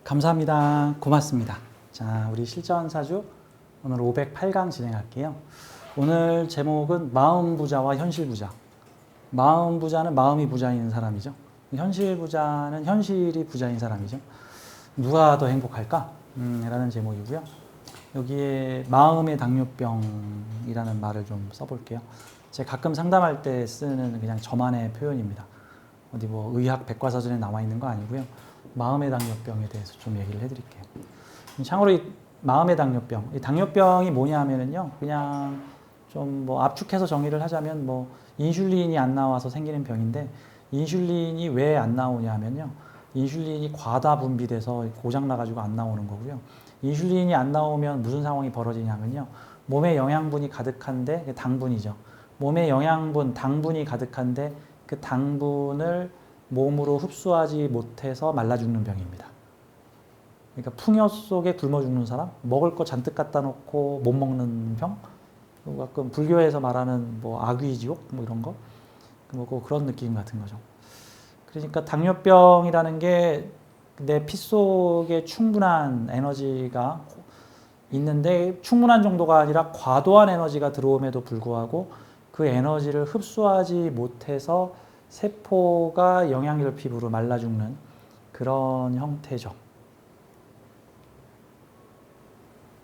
감사합니다. 고맙습니다. 자, 우리 실전사주 오늘 508강 진행할게요. 오늘 제목은 마음부자와 현실부자. 마음부자는 마음이 부자인 사람이죠. 현실부자는 현실이 부자인 사람이죠. 누가 더 행복할까? 라는 제목이고요. 여기에 마음의 당뇨병이라는 말을 좀 써볼게요. 제가 가끔 상담할 때 쓰는 그냥 저만의 표현입니다. 어디 뭐 의학 백과사전에 나와 있는 거 아니고요. 마음의 당뇨병에 대해서 좀 얘기를 해드릴게요. 참고로 이 마음의 당뇨병, 이 당뇨병이 뭐냐 하면은요, 그냥 좀 뭐 압축해서 정의를 하자면 뭐 인슐린이 안 나와서 생기는 병인데, 인슐린이 왜 안 나오냐 하면요, 인슐린이 과다 분비돼서 고장 나가지고 안 나오는 거고요. 인슐린이 안 나오면 무슨 상황이 벌어지냐면요, 몸에 영양분이 가득한데, 당분이죠. 몸에 영양분, 당분이 가득한데 그 당분을 몸으로 흡수하지 못해서 말라 죽는 병입니다. 그러니까 풍요 속에 굶어 죽는 사람, 먹을 거 잔뜩 갖다 놓고 못 먹는 병, 가끔 불교에서 말하는 뭐 아귀지옥 뭐 이런 거, 뭐 그런 느낌 같은 거죠. 그러니까 당뇨병이라는 게 내 피 속에 충분한 에너지가 있는데 충분한 정도가 아니라 과도한 에너지가 들어옴에도 불구하고 그 에너지를 흡수하지 못해서 세포가 영양결핍으로 말라 죽는 그런 형태죠.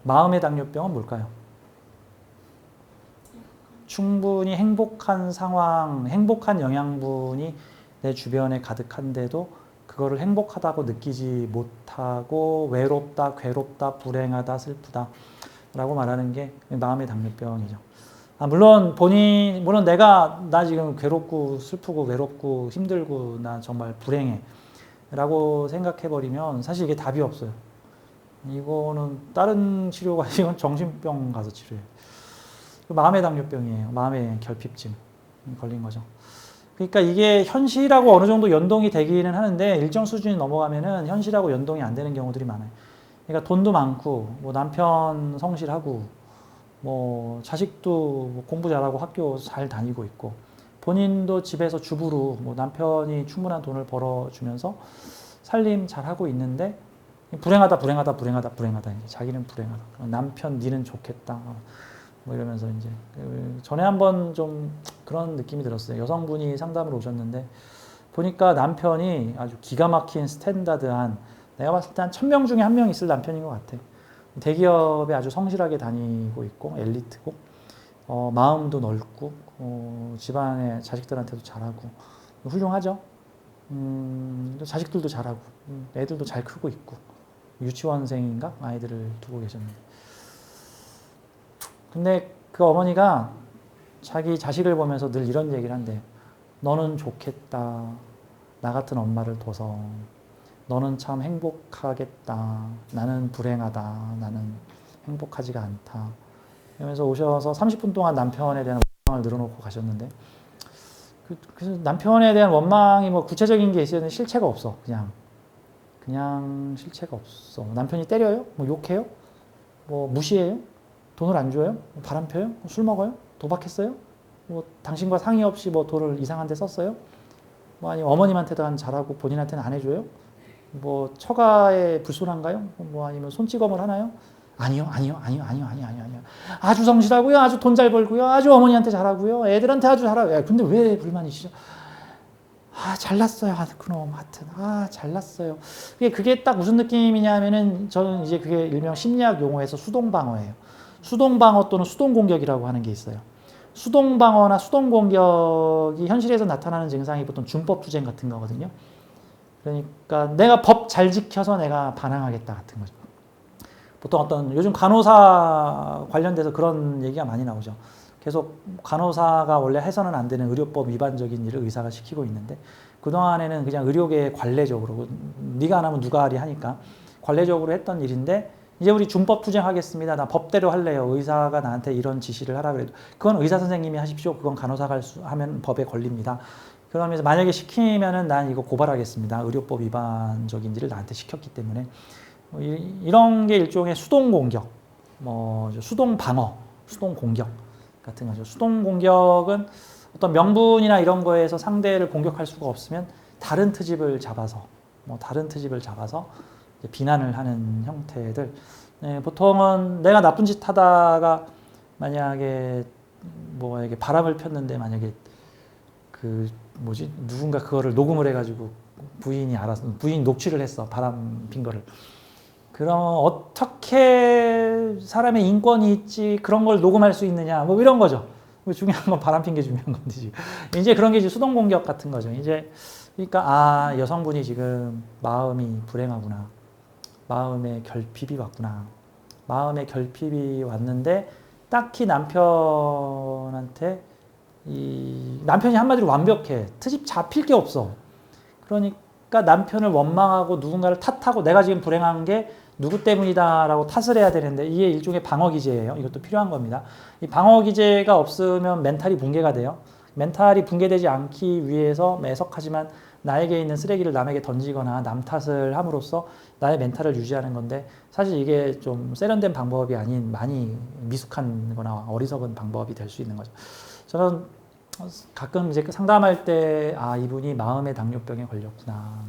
마음의 당뇨병은 뭘까요? 충분히 행복한 상황, 행복한 영양분이 내 주변에 가득한데도 그거를 행복하다고 느끼지 못하고 외롭다, 괴롭다, 불행하다, 슬프다 라고 말하는 게 마음의 당뇨병이죠. 물론 물론 나 지금 괴롭고 슬프고 외롭고 힘들고 나 정말 불행해 라고 생각해버리면 사실 이게 답이 없어요. 이거는 다른 치료가 이건 정신병 가서 치료해요. 마음의 당뇨병이에요. 마음의 결핍증 걸린 거죠. 그러니까 이게 현실하고 어느 정도 연동이 되기는 하는데 일정 수준이 넘어가면은 현실하고 연동이 안 되는 경우들이 많아요. 그러니까 돈도 많고 뭐 남편 성실하고 뭐 자식도 뭐 공부 잘하고 학교 잘 다니고 있고 본인도 집에서 주부로 뭐 남편이 충분한 돈을 벌어주면서 살림 잘하고 있는데 불행하다 불행하다 불행하다 불행하다 이제 자기는 불행하다 남편 니는 좋겠다 뭐 이러면서 이제 전에 한번 좀 그런 느낌이 들었어요. 여성분이 상담을 오셨는데 보니까 남편이 아주 기가 막힌 스탠다드한 내가 봤을 때 한 1000명 중에 1명 있을 남편인 것 같아. 대기업에 아주 성실하게 다니고 있고 엘리트고 마음도 넓고 집안의 자식들한테도 잘하고 훌륭하죠. 자식들도 잘하고 애들도 잘 크고 있고 유치원생인가 아이들을 두고 계셨는데 근데 그 어머니가 자기 자식을 보면서 늘 이런 얘기를 한대요. 너는 좋겠다. 나 같은 엄마를 둬서 너는 참 행복하겠다. 나는 불행하다. 나는 행복하지가 않다. 이러면서 오셔서 30분 동안 남편에 대한 원망을 늘어놓고 가셨는데 그래서 남편에 대한 원망이 뭐 구체적인 게 있었는데 실체가 없어. 그냥 실체가 없어. 남편이 때려요? 뭐 욕해요? 뭐 무시해요? 돈을 안 줘요? 바람 펴요? 술 먹어요? 도박했어요? 뭐 당신과 상의 없이 뭐 돈을 이상한 데 썼어요? 뭐 아니면 어머님한테도 잘하고 본인한테는 안 해줘요? 뭐 처가에 불손한가요? 뭐 아니면 손찌검을 하나요? 아니요. 아주 성실하고요. 아주 돈 잘 벌고요. 아주 어머니한테 잘하고요. 애들한테 아주 잘하고요. 야, 근데 왜 불만이시죠? 잘났어요. 그놈 하여튼 잘났어요. 그게 딱 무슨 느낌이냐 하면은 저는 이제 그게 일명 심리학 용어에서 수동방어예요. 수동방어 또는 수동공격이라고 하는 게 있어요. 수동방어나 수동공격이 현실에서 나타나는 증상이 보통 준법투쟁 같은 거거든요. 그러니까 내가 법 잘 지켜서 내가 반항하겠다 같은 거죠. 보통 요즘 간호사 관련돼서 그런 얘기가 많이 나오죠. 계속 간호사가 원래 해서는 안 되는 의료법 위반적인 일을 의사가 시키고 있는데 그동안에는 그냥 의료계에 관례적으로 네가 안 하면 누가 하리 하니까 관례적으로 했던 일인데 이제 우리 준법 투쟁하겠습니다. 나 법대로 할래요. 의사가 나한테 이런 지시를 하라 그래도 그건 의사 선생님이 하십시오. 그건 간호사가 하면 법에 걸립니다. 그러면서 만약에 시키면은 난 이거 고발하겠습니다. 의료법 위반적인 일을 나한테 시켰기 때문에 이런 게 일종의 수동 공격, 수동 방어, 수동 공격 같은 거죠. 수동 공격은 어떤 명분이나 이런 거에서 상대를 공격할 수가 없으면 다른 트집을 잡아서 이제 비난을 하는 형태들. 네, 보통은 내가 나쁜 짓 하다가 만약에 이게 바람을 폈는데 만약에 누군가 그거를 녹음을 해가지고 부인이 녹취를 했어. 바람 핀 거를. 그럼 어떻게 사람의 인권이 있지 그런 걸 녹음할 수 있느냐 이런 거죠. 중요한 건 바람 핀 게 중요한 건데 지금. 이제 그런 게 이제 수동 공격 같은 거죠. 이제 그러니까 여성분이 지금 마음이 불행하구나. 마음에 결핍이 왔구나. 마음에 결핍이 왔는데 딱히 남편한테 남편이 한마디로 완벽해. 트집 잡힐 게 없어. 그러니까 남편을 원망하고 누군가를 탓하고 내가 지금 불행한 게 누구 때문이다라고 탓을 해야 되는데 이게 일종의 방어 기제예요. 이것도 필요한 겁니다. 이 방어 기제가 없으면 멘탈이 붕괴가 돼요. 멘탈이 붕괴되지 않기 위해서 매석하지만 나에게 있는 쓰레기를 남에게 던지거나 남 탓을 함으로써 나의 멘탈을 유지하는 건데 사실 이게 좀 세련된 방법이 아닌 많이 미숙한 거나 어리석은 방법이 될 수 있는 거죠. 저는 가끔 이제 상담할 때 이분이 마음의 당뇨병에 걸렸구나.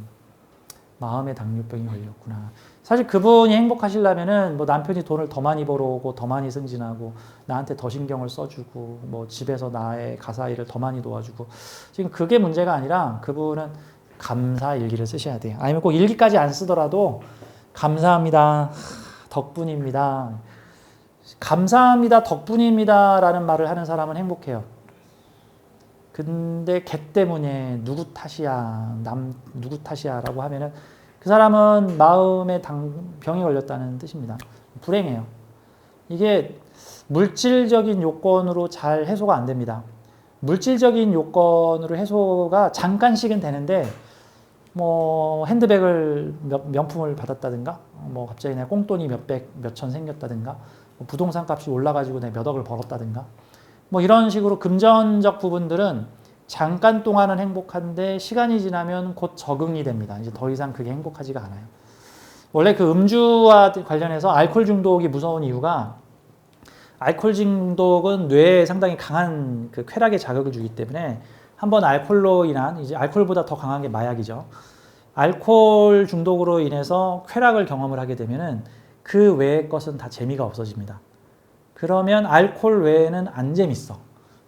마음의 당뇨병이 걸렸구나. 사실 그분이 행복하시려면은 남편이 돈을 더 많이 벌어오고 더 많이 승진하고 나한테 더 신경을 써주고 집에서 나의 가사 일을 더 많이 도와주고 지금 그게 문제가 아니라 그분은 감사 일기를 쓰셔야 돼요. 아니면 꼭 일기까지 안 쓰더라도 감사합니다. 덕분입니다. 감사합니다. 덕분입니다라는 말을 하는 사람은 행복해요. 근데 걔 때문에 누구 탓이야, 누구 탓이야라고 하면은 그 사람은 마음에 병이 걸렸다는 뜻입니다. 불행해요. 이게 물질적인 요건으로 잘 해소가 안 됩니다. 물질적인 요건으로 해소가 잠깐씩은 되는데 핸드백을 명품을 받았다든가 갑자기 내 꽁돈이 몇천 생겼다든가 부동산 값이 올라가지고 내 몇 억을 벌었다든가 이런 식으로 금전적 부분들은 잠깐 동안은 행복한데 시간이 지나면 곧 적응이 됩니다. 이제 더 이상 그게 행복하지가 않아요. 원래 그 음주와 관련해서 알코올 중독이 무서운 이유가 알코올 중독은 뇌에 상당히 강한 그 쾌락의 자극을 주기 때문에 한번 알코올로 인한 이제 알코올보다 더 강한 게 마약이죠. 알코올 중독으로 인해서 쾌락을 경험을 하게 되면은 그 외의 것은 다 재미가 없어집니다. 그러면 알코올 외에는 안 재밌어.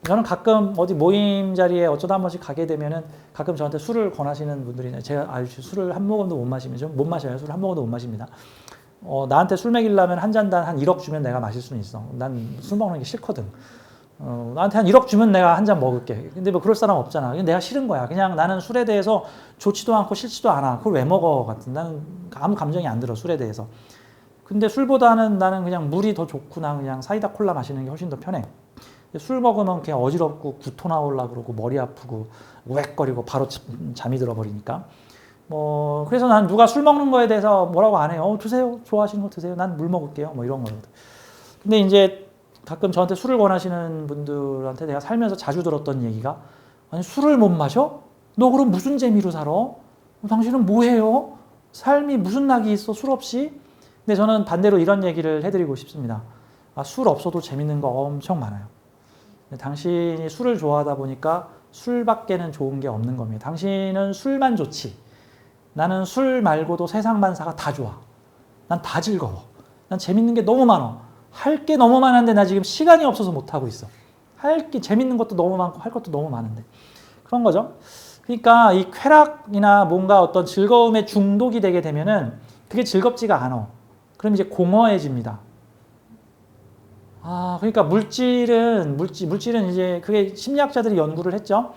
저는 가끔 어디 모임 자리에 어쩌다 한 번씩 가게 되면은 가끔 저한테 술을 권하시는 분들이 제가 술을 한 모금도 못 마시면 좀 못 마셔요. 술 한 모금도 못 마십니다. 나한테 술 먹이려면 한 잔당 한 1억 주면 내가 마실 수는 있어. 난 술 먹는 게 싫거든. 나한테 한 1억 주면 내가 한 잔 먹을게. 근데 그럴 사람 없잖아. 내가 싫은 거야. 그냥 나는 술에 대해서 좋지도 않고 싫지도 않아. 그걸 왜 먹어? 같은. 나는 아무 감정이 안 들어. 술에 대해서. 근데 술보다는 나는 그냥 물이 더 좋구나. 그냥 사이다 콜라 마시는 게 훨씬 더 편해. 술 먹으면 그냥 어지럽고 구토 나오려고 그러고 머리 아프고 우웩거리고 바로 잠이 들어버리니까. 그래서 난 누가 술 먹는 거에 대해서 뭐라고 안 해요. 드세요. 좋아하시는 거 드세요. 난 물 먹을게요. 이런 거거든. 근데 이제 가끔 저한테 술을 권하시는 분들한테 내가 살면서 자주 들었던 얘기가 아니 술을 못 마셔? 너 그럼 무슨 재미로 살아? 당신은 뭐 해요? 삶이 무슨 낙이 있어 술 없이? 근데 저는 반대로 이런 얘기를 해드리고 싶습니다. 술 없어도 재밌는 거 엄청 많아요. 당신이 술을 좋아하다 보니까 술밖에는 좋은 게 없는 겁니다. 당신은 술만 좋지. 나는 술 말고도 세상 만사가 다 좋아. 난 다 즐거워. 난 재밌는 게 너무 많아. 할 게 너무 많은데 나 지금 시간이 없어서 못하고 있어. 할 게 재밌는 것도 너무 많고 할 것도 너무 많은데. 그런 거죠. 그러니까 이 쾌락이나 뭔가 어떤 즐거움에 중독이 되게 되면은 그게 즐겁지가 않아. 그럼 이제 공허해집니다. 그러니까 물질은 이제 그게 심리학자들이 연구를 했죠.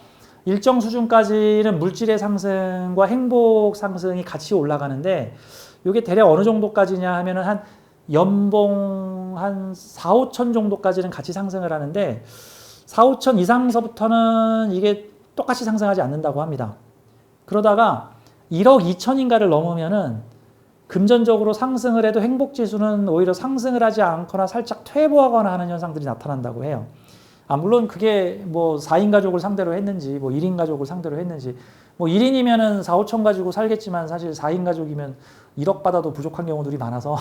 일정 수준까지는 물질의 상승과 행복 상승이 같이 올라가는데 이게 대략 어느 정도까지냐 하면은 한 연봉 한 4, 5천 정도까지는 같이 상승을 하는데 4, 5천 이상서부터는 이게 똑같이 상승하지 않는다고 합니다. 그러다가 1억 2천인가를 넘으면은 금전적으로 상승을 해도 행복지수는 오히려 상승을 하지 않거나 살짝 퇴보하거나 하는 현상들이 나타난다고 해요. 물론 그게 4인 가족을 상대로 했는지 1인 가족을 상대로 했는지 1인이면은 4, 5천 가지고 살겠지만 사실 4인 가족이면 1억 받아도 부족한 경우들이 많아서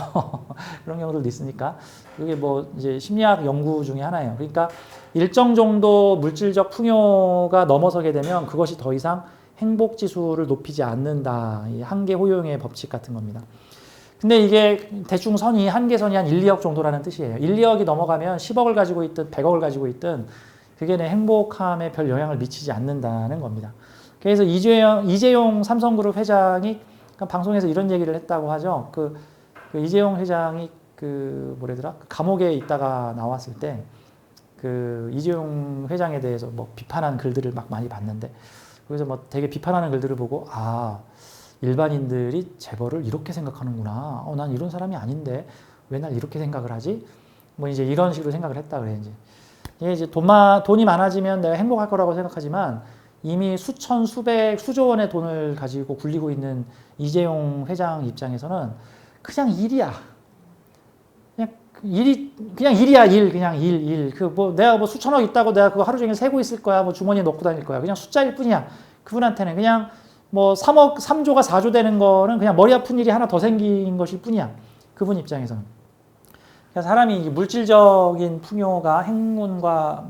그런 경우들도 있으니까 이게 뭐 이제 심리학 연구 중에 하나예요. 그러니까 일정 정도 물질적 풍요가 넘어서게 되면 그것이 더 이상 행복 지수를 높이지 않는다. 이 한계 호용의 법칙 같은 겁니다. 근데 이게 대충 선이 한계선이 한 1, 2억 정도라는 뜻이에요. 1, 2억이 넘어가면 10억을 가지고 있든 100억을 가지고 있든 그게 내 행복함에 별 영향을 미치지 않는다는 겁니다. 그래서 이재용 삼성그룹 회장이 방송에서 이런 얘기를 했다고 하죠. 그 이재용 회장이 뭐래더라? 감옥에 있다가 나왔을 때 그 이재용 회장에 대해서 뭐 비판한 글들을 막 많이 봤는데 그래서 뭐 되게 비판하는 글들을 보고 일반인들이 재벌을 이렇게 생각하는구나. 난 이런 사람이 아닌데 왜 날 이렇게 생각을 하지? 뭐 이제 이런 식으로 생각을 했다 그래 이제 돈이 많아지면 내가 행복할 거라고 생각하지만 이미 수천, 수백, 수조 원의 돈을 가지고 굴리고 있는 이재용 회장 입장에서는 그냥 일이야. 그냥 일이야, 일. 그냥 일. 내가 뭐 수천억 있다고 내가 그거 하루 종일 세고 있을 거야. 뭐 주머니에 넣고 다닐 거야. 그냥 숫자일 뿐이야. 그분한테는 그냥 뭐 3조가 4조 되는 거는 그냥 머리 아픈 일이 하나 더 생긴 것일 뿐이야. 그분 입장에서는. 그러니까 사람이 물질적인 풍요가 행운과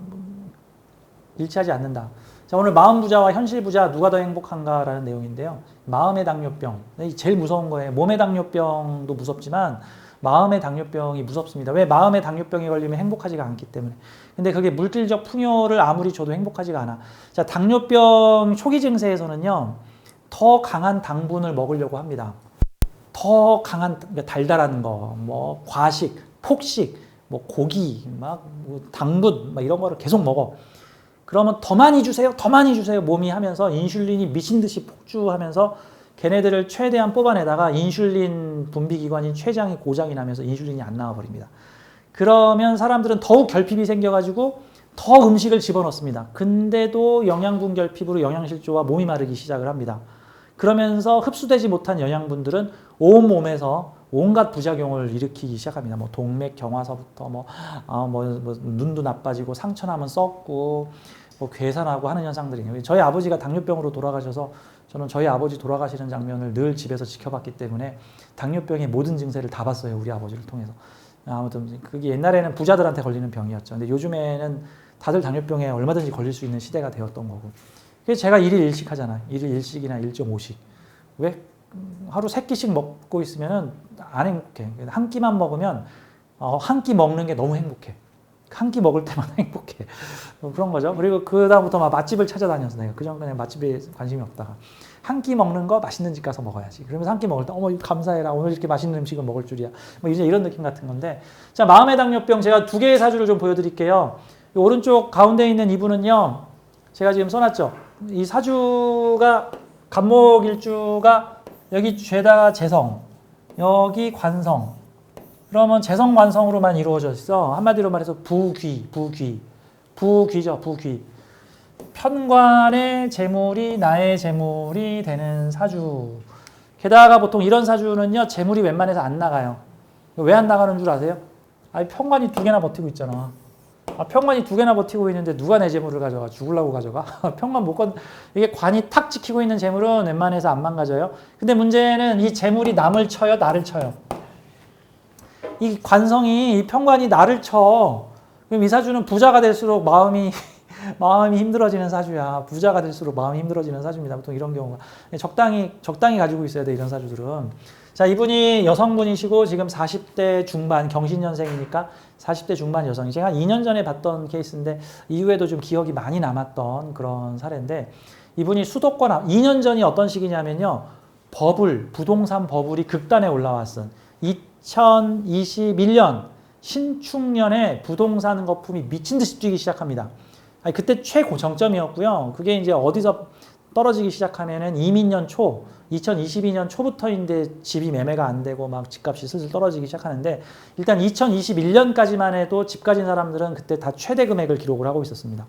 일치하지 않는다. 자, 오늘 마음 부자와 현실 부자 누가 더 행복한가라는 내용인데요. 마음의 당뇨병. 제일 무서운 거예요. 몸의 당뇨병도 무섭지만 마음의 당뇨병이 무섭습니다. 왜? 마음의 당뇨병에 걸리면 행복하지가 않기 때문에. 근데 그게 물질적 풍요를 아무리 줘도 행복하지가 않아. 자, 당뇨병 초기 증세에서는요. 더 강한 당분을 먹으려고 합니다. 더 강한 달달한 거, 뭐 과식, 폭식, 뭐 고기, 뭐 당분 이런 거를 계속 먹어. 그러면 더 많이 주세요, 더 많이 주세요. 몸이 하면서 인슐린이 미친 듯이 폭주하면서 걔네들을 최대한 뽑아내다가 인슐린 분비기관인 췌장이 고장이 나면서 인슐린이 안 나와버립니다. 그러면 사람들은 더욱 결핍이 생겨가지고 더 음식을 집어넣습니다. 근데도 영양분 결핍으로 영양실조와 몸이 마르기 시작을 합니다. 그러면서 흡수되지 못한 영양분들은 온몸에서 온갖 부작용을 일으키기 시작합니다. 뭐 동맥 경화서부터 눈도 나빠지고 상처나면 썩고 뭐 괴산하고 하는 현상들이에요. 저희 아버지가 당뇨병으로 돌아가셔서 저는 저희 아버지 돌아가시는 장면을 늘 집에서 지켜봤기 때문에 당뇨병의 모든 증세를 다 봤어요. 우리 아버지를 통해서. 아무튼 그게 옛날에는 부자들한테 걸리는 병이었죠. 근데 요즘에는 다들 당뇨병에 얼마든지 걸릴 수 있는 시대가 되었던 거고. 그래서 제가 1일 1식 하잖아요. 1일 1식이나 1.5식. 왜? 하루 3끼씩 먹고 있으면 안 행복해. 한 끼만 먹으면 한 끼 먹는 게 너무 행복해. 한 끼 먹을 때마다 행복해. 그런 거죠. 그리고 그 다음부터 막 맛집을 찾아다녀서 내가 그전까지는 맛집에 관심이 없다가 한 끼 먹는 거 맛있는 집 가서 먹어야지. 그러면서 한 끼 먹을 때 어머 감사해라. 오늘 이렇게 맛있는 음식을 먹을 줄이야. 뭐 이제 이런 느낌 같은 건데. 자, 마음의 당뇨병 제가 2개의 사주를 좀 보여드릴게요. 오른쪽 가운데 있는 이분은요. 제가 지금 써놨죠. 이 사주가 간목일주가 여기 죄다 재성, 여기 관성. 그러면 재성 관성으로만 이루어져 있어. 한마디로 말해서 부귀죠, 부귀. 편관의 재물이 나의 재물이 되는 사주. 게다가 보통 이런 사주는요, 재물이 웬만해서 안 나가요. 왜 안 나가는 줄 아세요? 편관이 2개나 버티고 있잖아. 편관이 2개나 버티고 있는데 누가 내 재물을 가져가? 죽으려고 가져가? 편관 못 이게 관이 탁 지키고 있는 재물은 웬만해서 안 망가져요. 근데 문제는 이 재물이 남을 쳐요, 나를 쳐요. 이 관성이, 이 편관이 나를 쳐. 그럼 이 사주는 부자가 될수록 마음이 힘들어지는 사주야. 부자가 될수록 마음이 힘들어지는 사주입니다. 보통 이런 경우가. 적당히 가지고 있어야 돼, 이런 사주들은. 자, 이분이 여성분이시고 지금 40대 중반, 경신년생이니까 40대 중반 여성이 제가 한 2년 전에 봤던 케이스인데 이후에도 좀 기억이 많이 남았던 그런 사례인데 이분이 수도권, 2년 전이 어떤 시기냐면요. 부동산 버블이 극단에 올라왔은 2021년 신축년에 부동산 거품이 미친 듯이 뛰기 시작합니다. 그때 최고 정점이었고요. 그게 이제 어디서 떨어지기 시작하면은 이민년 초, 2022년 초부터인데 집이 매매가 안 되고 막 집값이 슬슬 떨어지기 시작하는데 일단 2021년까지만 해도 집 가진 사람들은 그때 다 최대 금액을 기록을 하고 있었습니다.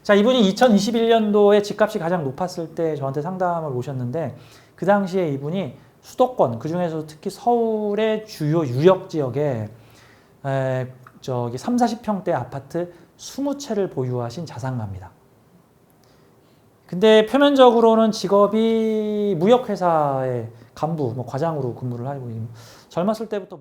자, 이분이 2021년도에 집값이 가장 높았을 때 저한테 상담을 오셨는데 그 당시에 이분이 수도권, 그중에서도 특히 서울의 주요 유력 지역에 30-40평대 아파트 20채를 보유하신 자산가입니다. 근데 표면적으로는 직업이 무역회사에 간부, 뭐 과장으로 근무를 하고 젊었을 때부터